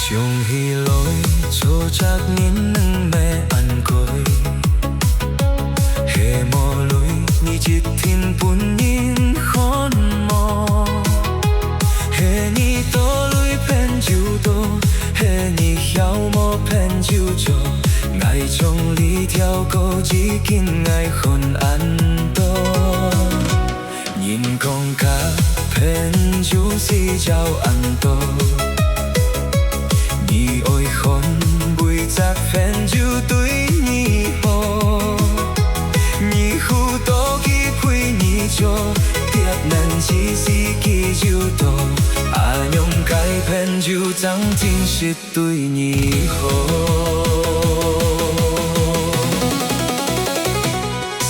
上起來做責任能咩安過，下無淚你一天本應看無，下你多淚偏就多，下你曉無偏就做，愛將你跳過只見愛恨安多，人講假偏就是叫安多。你愛恨每則偏就對你好，你糊塗去陪你做，敵人只是記就多，阿娘改偏就真真是對你好。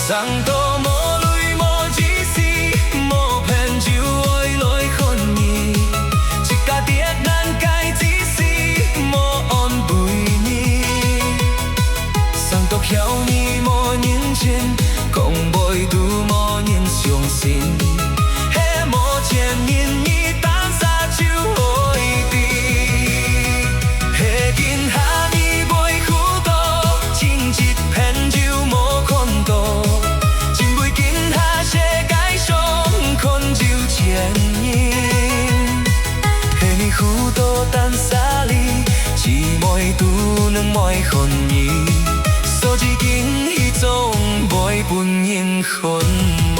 上多無淚無自私，無偏就愛來恨你，一家敵人改自私。曉你無認真，講袂拄無人相信，下無前因你單殺就會知，下緊下你袂糊塗，情一偏就無看到，真袂緊下世界上看就前因，下你糊塗單殺你，只袂拄能袂恨你。所以今迄種袂本應恨無。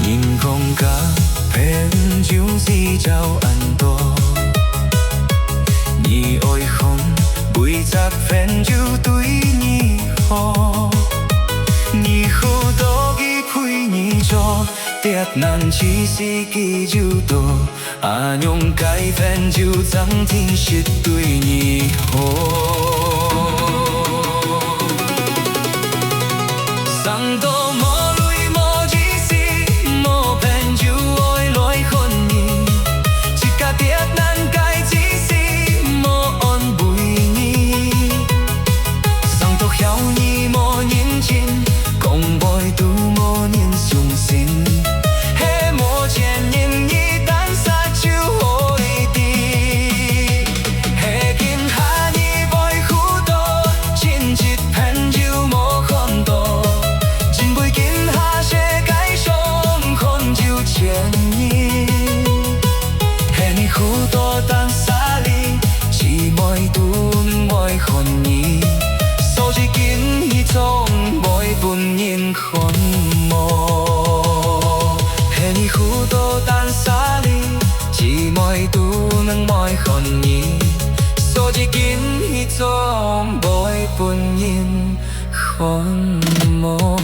人講假偏就是叫安多，你愛恨每則偏就對你好，你糊塗去陪你做，敵人只是記就多，阿娘改偏就真真是對你好。上多無淚無自私，無偏就愛來恨你，一家敵人改自私，無安慰你，上多曉你無認真，講袂拄無人相信，下無前因你單殺就會知，下緊下你袂糊塗，真一偏就無看到，真袂緊下世界上看就前因，下你糊塗單殺你，只袂拄能袂恨你，所以今迄種袂本應恨無，下你糊塗單殺你，只袂拄能袂恨你，所以今迄種袂本應恨無。